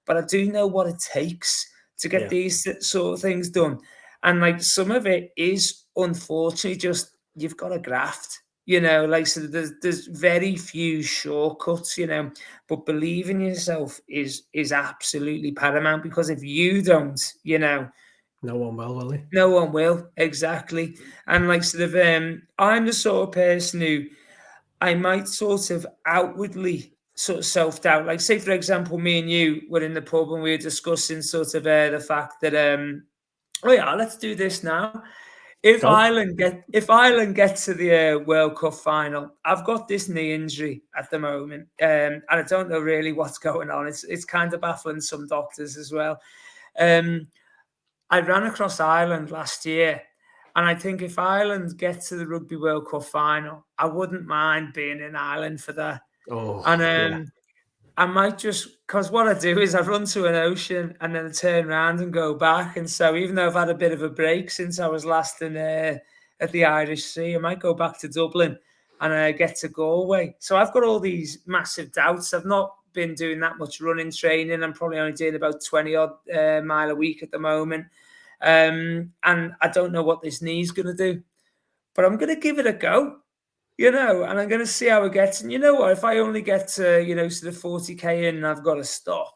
But I do know what it takes to get these sort of things done. And like some of it is unfortunately just you've got to graft. You know, like so there's very few shortcuts, you know, but believe in yourself is absolutely paramount, because if you don't, you know, no one will they? No one will, exactly. And like sort of I'm the sort of person who I might sort of outwardly sort of self-doubt. Like say for example, me and you were in the pub and we were discussing sort of the fact that oh yeah, let's do this now. If Ireland get to the World Cup final, I've got this knee injury at the moment, and I don't know really what's going on. It's kind of baffling some doctors as well. I ran across Ireland last year, and I think if Ireland get to the Rugby World Cup final, I wouldn't mind being in Ireland for that. Oh, and I might just, because what I do is I run to an ocean and then I turn around and go back. And so even though I've had a bit of a break since I was last in at the Irish Sea, I might go back to Dublin and get to Galway. So I've got all these massive doubts. I've not been doing that much running training. I'm probably only doing about 20 odd mile a week at the moment. And I don't know what this knee's going to do, but I'm going to give it a go. You know, and I'm going to see how it gets. And you know what? If I only get to, you know, sort of 40K in and I've got to stop,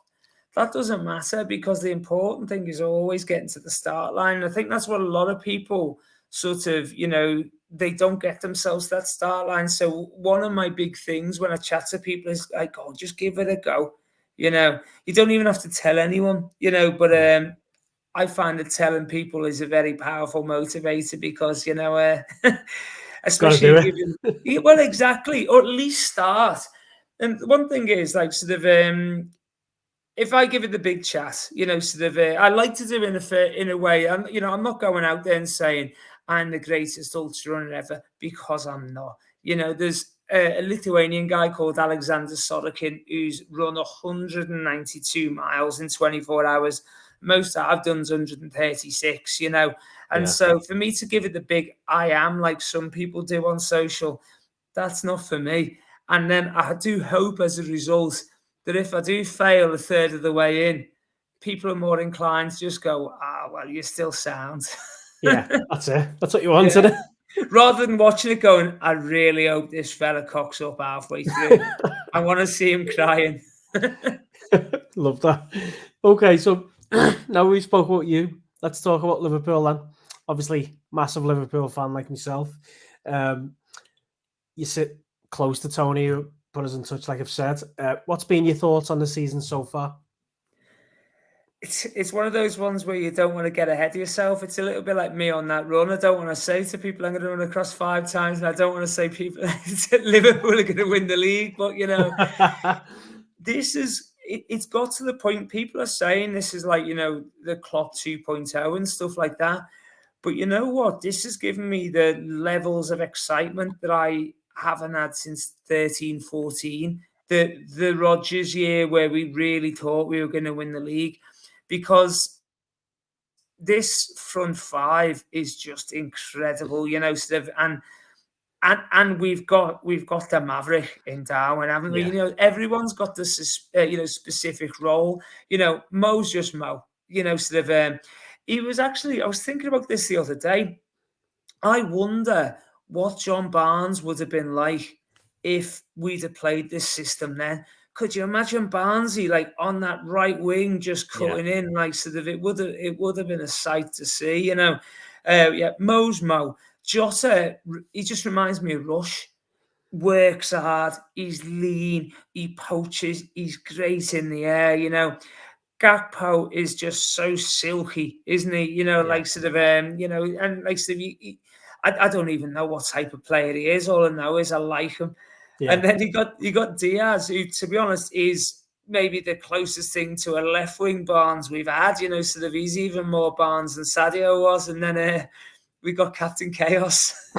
that doesn't matter, because the important thing is always getting to the start line. I think that's what a lot of people sort of, you know, they don't get themselves that start line. So one of my big things when I chat to people is like, oh, just give it a go. You know, you don't even have to tell anyone, you know, but I find that telling people is a very powerful motivator, because, you know, especially given, well, exactly, or at least start. And one thing is like sort of if I give it the big chat, you know, sort of I like to do in a way. I'm, you know, I'm not going out there and saying I'm the greatest ultra runner ever, because I'm not. You know, there's a Lithuanian guy called Alexander Sorokin who's run 192 miles in 24 hours. Most that I've done is 136, you know. And so for me to give it the big I am, like some people do on social, that's not for me. And then I do hope as a result that if I do fail a third of the way in, people are more inclined to just go, well, you're still sound. Yeah, that's it. That's what you wanted. Yeah. Rather than watching it going, I really hope this fella cocks up halfway through. I want to see him crying. Love that. Okay, so now we spoke about you. Let's talk about Liverpool then. Obviously, massive Liverpool fan like myself. You sit close to Tony, who put us in touch, like I've said. What's been your thoughts on the season so far? It's one of those ones where you don't want to get ahead of yourself. It's a little bit like me on that run. I don't want to say to people I'm going to run across 5 times, and I don't want to say people Liverpool are going to win the league. But, you know, this is... It's got to the point people are saying this is like, you know, the Klopp 2.0 and stuff like that. But you know what? This has given me the levels of excitement that I haven't had since 13, 14. The Rodgers year where we really thought we were going to win the league, because this front five is just incredible, you know, sort of, and we've got the Maverick in Darwin, haven't we? You know, everyone's got this, you know, specific role. You know, Mo's just Mo. You know, sort of. He was actually. I was thinking about this the other day. I wonder what John Barnes would have been like if we'd have played this system then. Could you imagine Barnesy like on that right wing, just cutting in, like sort of? It would have been a sight to see. You know, Mo's Mo. Jota, he just reminds me of Rush. Works hard, he's lean, he poaches, he's great in the air, you know. Gakpo is just so silky, isn't he? You know, like sort of, you know, and like sort of, I don't even know what type of player he is. All I know is I like him. Yeah. And then you got Diaz, who, to be honest, is maybe the closest thing to a left wing Barnes we've had, you know, sort of he's even more Barnes than Sadio was. And then we got Captain Chaos.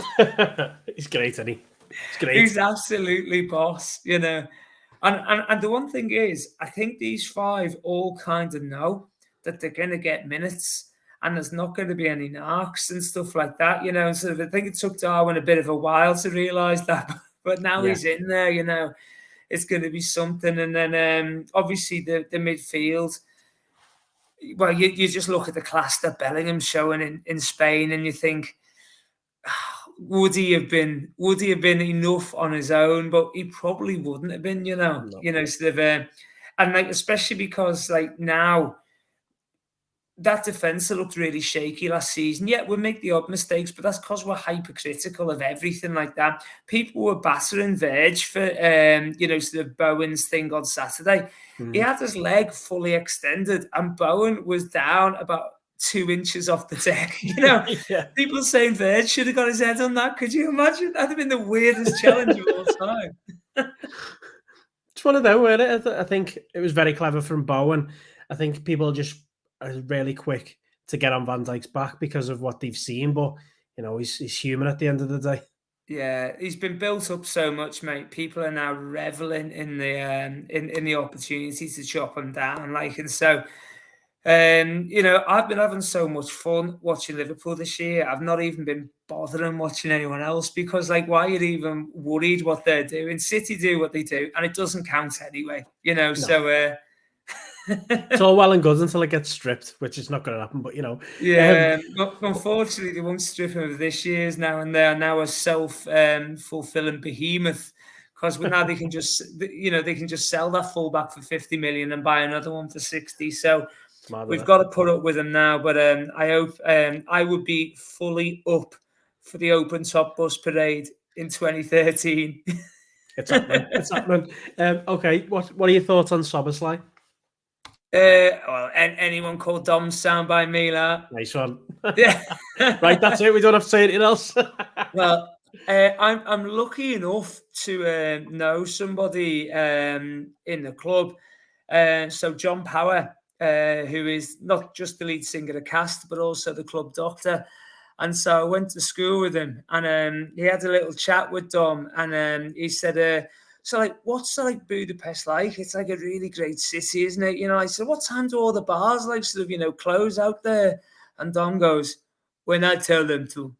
He's great, isn't he? He's great. He's absolutely boss, you know. And the one thing is, I think these 5 all kind of know that they're going to get minutes and there's not going to be any narcs and stuff like that, you know. So I think it took Darwin a bit of a while to realise that, but now he's in there, you know. It's going to be something. And then obviously the midfield, well, you just look at the class that Bellingham's showing in Spain and you think, would he have been enough on his own? But he probably wouldn't have been, you know. No. You know, sort of, and like especially because like now that defence looked really shaky last season. Yeah, we make the odd mistakes, but that's because we're hypercritical of everything like that. People were battering Verge for you know, sort of Bowen's thing on Saturday. He had his leg fully extended, and Bowen was down about 2 inches off the deck. You know, people saying Verge should have got his head on that. Could you imagine? That'd have been the weirdest challenge of all time. It's one of them, weren't it? I think it was very clever from Bowen. I think people just are really quick to get on Van Dijk's back because of what they've seen, but you know, he's human at the end of the day. Yeah, he's been built up so much, mate. People are now reveling in the opportunity to chop him down, like, and so you know, I've been having so much fun watching Liverpool this year. I've not even been bothering watching anyone else because, like, why are you even worried what they're doing? City do what they do, and it doesn't count anyway, you know. No. So it's all well and good until it gets stripped, which is not going to happen. But you know, yeah. Unfortunately, they won't strip him of this year's now, and they are now a self-fulfilling behemoth. Because now they can just, you know, they can just sell that fullback for 50 million and buy another one for 60. So we've got to put up with them now. But I hope I would be fully up for the open top bus parade in 2013. It's happening. It's happening. Okay, what are your thoughts on Szoboszlai? Well, anyone called Dom sound by me, like. Nice one. Yeah. Right, that's it. We don't have to say anything else. Well, I'm lucky enough to know somebody in the club. So John Power, who is not just the lead singer of Cast, but also the club doctor. And so I went to school with him, and he had a little chat with Dom, and he said, so, like, what's like Budapest like? It's like a really great city, isn't it? You know, I said, what time do all the bars like sort of, you know, close out there? And Dom goes, when I tell them to.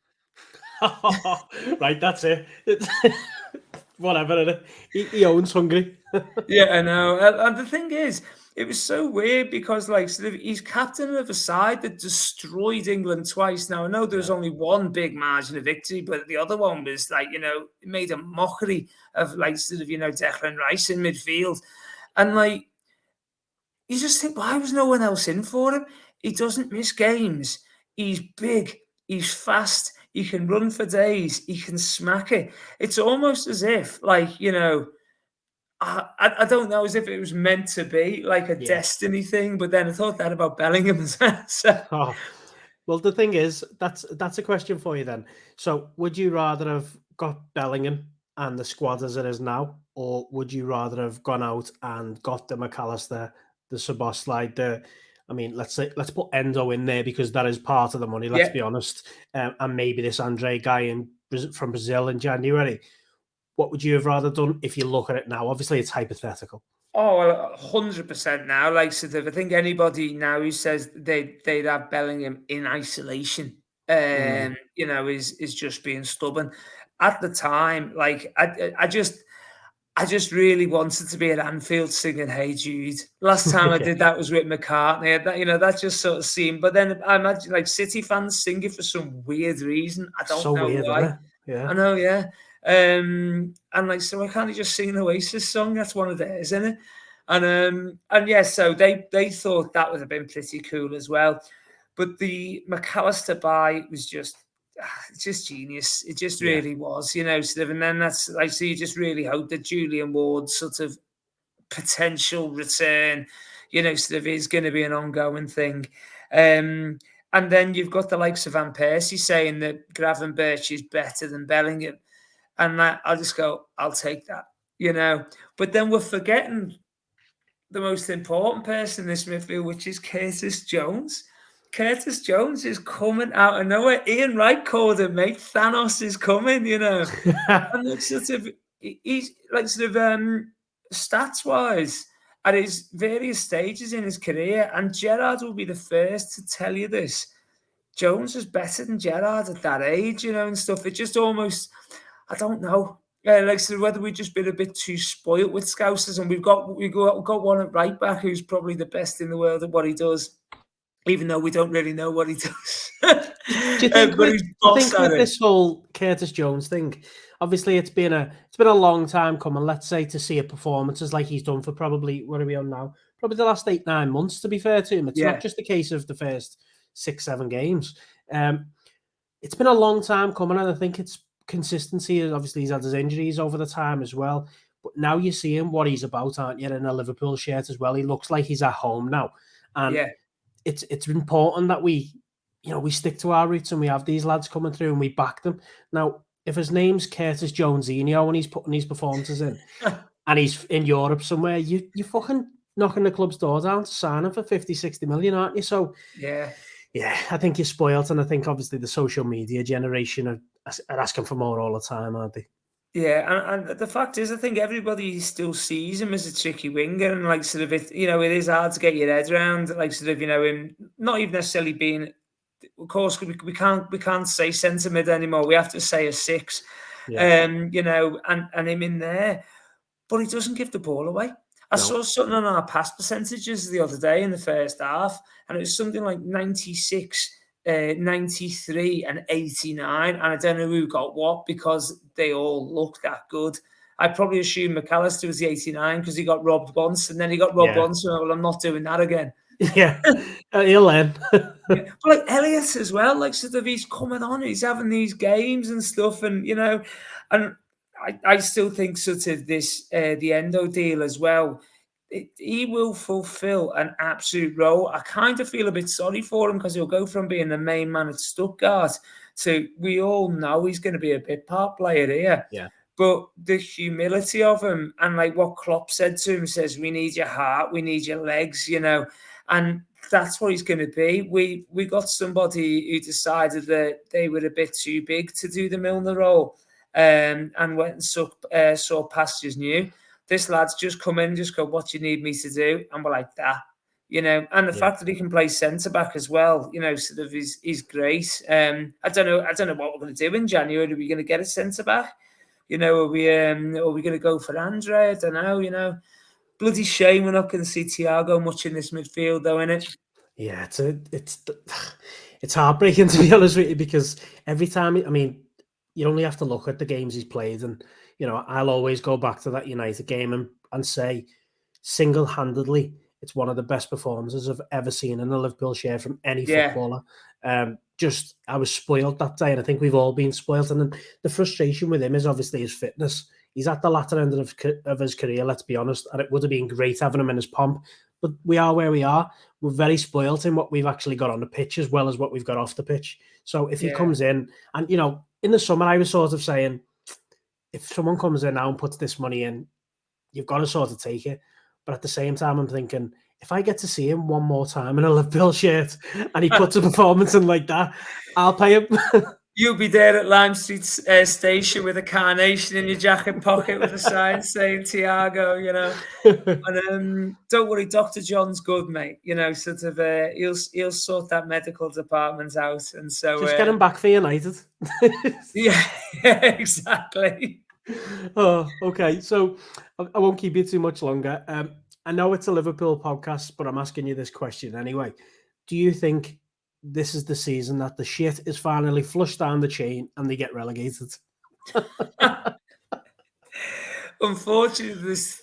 Right, that's it. Whatever, he owns Hungary. Yeah, I know. And the thing is, it was so weird because, like, sort of, he's captain of a side that destroyed England twice. Now, I know there's only one big margin of victory, but the other one was, like, you know, it made a mockery of, like, sort of, you know, Declan Rice in midfield. And, like, you just think, why was no one else in for him? He doesn't miss games. He's big. He's fast. He can run for days. He can smack it. It's almost as if, like, you know, I don't know, as if it was meant to be like a destiny thing, but then I thought that about Bellingham as well. So. Well, the thing is, that's a question for you then. So would you rather have got Bellingham and the squad as it is now, or would you rather have gone out and got the McAllister, the Szoboszlai, I mean, let's put Endo in there because that is part of the money, let's be honest, and maybe this Andre guy from Brazil in January. What would you have rather done if you look at it now? Obviously, it's hypothetical. Oh, well, 100% now. Like, sort of, I think anybody now who says they'd have Bellingham in isolation, you know, is just being stubborn. At the time, like, I just really wanted to be at Anfield singing "Hey Jude." Last time I did that was with McCartney. That, you know, that just sort of seemed. But then I imagine, like, City fans sing it for some weird reason. I don't know weird, why. Isn't it? Yeah, I know, yeah. And like, so I can't just sing an Oasis song. That's one of theirs, isn't it? And yeah, so they thought that would have been pretty cool as well. But the McAllister buy was just genius. It just really was, you know, sort of. And then that's like, so you just really hope that Julian Ward's sort of potential return, you know, sort of is going to be an ongoing thing. And then you've got the likes of Van Persie saying that Gravenberch is better than Bellingham. And I'll just go, I'll take that, you know. But then we're forgetting the most important person in this midfield, which is Curtis Jones. Curtis Jones is coming out of nowhere. Ian Wright called him, mate. Thanos is coming, you know. And like sort of, he's like sort of stats wise at his various stages in his career, and Gerrard will be the first to tell you this. Jones was better than Gerrard at that age, you know, and stuff. It just almost, I don't know. Like so whether we've just been a bit too spoilt with Scousers, and we've got one at right back who's probably the best in the world at what he does, even though we don't really know what he does. Do you think with this whole Curtis Jones thing, obviously it's been a long time coming, let's say, to see a performances like he's done for probably, what are we on now? Probably the last 8-9 months, to be fair to him. It's not just the case of the first 6-7 games. It's been a long time coming, and I think it's consistency. Obviously, he's had his injuries over the time as well. But now you see him, what he's about, aren't you, in a Liverpool shirt as well. He looks like he's at home now. And it's important that we stick to our roots and we have these lads coming through and we back them. Now, if his name's Curtis Jonesinho and he's putting these performances in and he's in Europe somewhere, you fucking knocking the club's door down to sign him for 50, 60 million, aren't you? So, yeah, I think you're spoiled. And I think, obviously, the social media generation are asking for more all the time, aren't they? Yeah, and the fact is, I think everybody still sees him as a tricky winger, and like sort of it is hard to get your head around, like sort of him not even necessarily being. Of course, we can't say centre mid anymore. We have to say a 6, and him in there, but he doesn't give the ball away. I saw something on our pass percentages the other day in the first half, and it was something like 96. 93 and 89, and I don't know who got what because they all looked that good. I probably assume McAllister was the 89 because he got robbed once, and then he got robbed once. So, well, I'm not doing that again. Yeah, he'll learn. But like Elliott as well, like sort of he's coming on, he's having these games and stuff, and and I still think sort of this the Endo deal as well. He will fulfill an absolute role. I kind of feel a bit sorry for him because he'll go from being the main man at Stuttgart to, we all know he's going to be a bit part player here. Yeah. But the humility of him and like what Klopp said to him, says, we need your heart, we need your legs, and that's what he's going to be. We got somebody who decided that they were a bit too big to do the Milner role and went and saw pastures new. This lad's just come in, just go, what do you need me to do? And we're like that, and the fact that he can play centre back as well, sort of is great. I don't know what we're going to do in January. Are we going to get a centre back? Are we going to go for Andre? I don't know, Bloody shame we're not going to see Thiago much in this midfield though, innit? Yeah, it's heartbreaking, to be honest with you, because every time, you only have to look at the games he's played, and I'll always go back to that United game and say, single-handedly, it's one of the best performances I've ever seen in a Liverpool shirt from any footballer. I was spoiled that day, and I think we've all been spoiled. And then the frustration with him is obviously his fitness. He's at the latter end of his career, let's be honest, and it would have been great having him in his pomp. But we are where we are. We're very spoiled in what we've actually got on the pitch as well as what we've got off the pitch. So if he comes in, and, in the summer, I was sort of saying, if someone comes in now and puts this money in, you've got to sort of take it. But at the same time, I'm thinking, if I get to see him one more time in a Liverpool shirt and he puts a performance in like that, I'll pay him. You'll be there at Lime Street Station with a carnation in your jacket pocket with a sign saying Thiago, And don't worry, Dr. John's good, mate. Sort of he'll sort that medical department out, and so just get him back for United. yeah, exactly. Oh, okay. So I won't keep you too much longer. I know it's a Liverpool podcast, but I'm asking you this question anyway. Do you think this is the season that the shit is finally flushed down the chain and they get relegated? Unfortunately, there's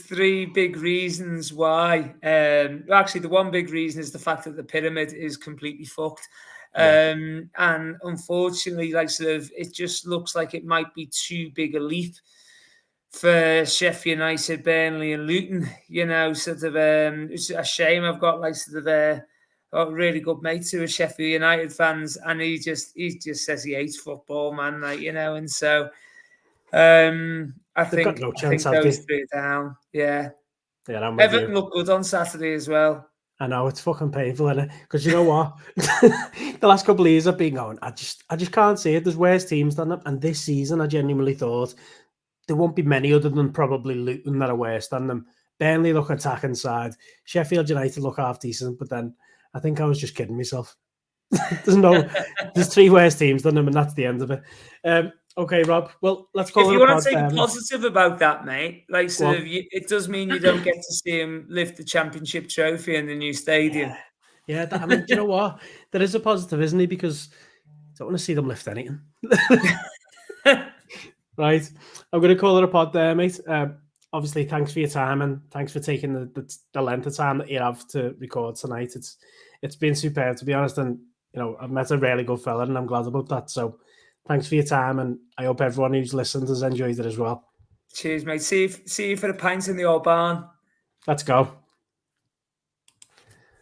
three big reasons why. Actually, the one big reason is the fact that the pyramid is completely fucked. And unfortunately, it just looks like it might be too big a leap for Sheffield United, Burnley, and Luton. It's a shame. I've got a really good mates who are Sheffield United fans, and he just says he hates football, man. And so I think no chance, those three down. Yeah. Yeah, I'm with Everton you. looked good on Saturday as well. I know it's fucking painful, isn't it? Because you know what, the last couple of years I've been going, I just can't see it. There's worse teams than them, and this season I genuinely thought there won't be many other than probably Luton that are worse than them. Burnley look attacking side, Sheffield United look half decent, but then I think I was just kidding myself. There's 3 worse teams than them, and that's the end of it. Okay, Rob. Well, let's call If it you a want pod to take there. a positive about that, mate, like Go sort on. of, it does mean you don't get to see him lift the championship trophy in the new stadium. Yeah, I mean, do you know what? There is a positive, isn't he? Because I don't want to see them lift anything. Right. I'm going to call it a pod there, mate. Obviously, thanks for your time and thanks for taking the length of time that you have to record tonight. It's been superb, to be honest, and I've met a really good fella, and I'm glad about that. So, thanks for your time, and I hope everyone who's listened has enjoyed it as well. Cheers, mate. See you for the pints in the old barn. Let's go.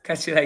Catch you later.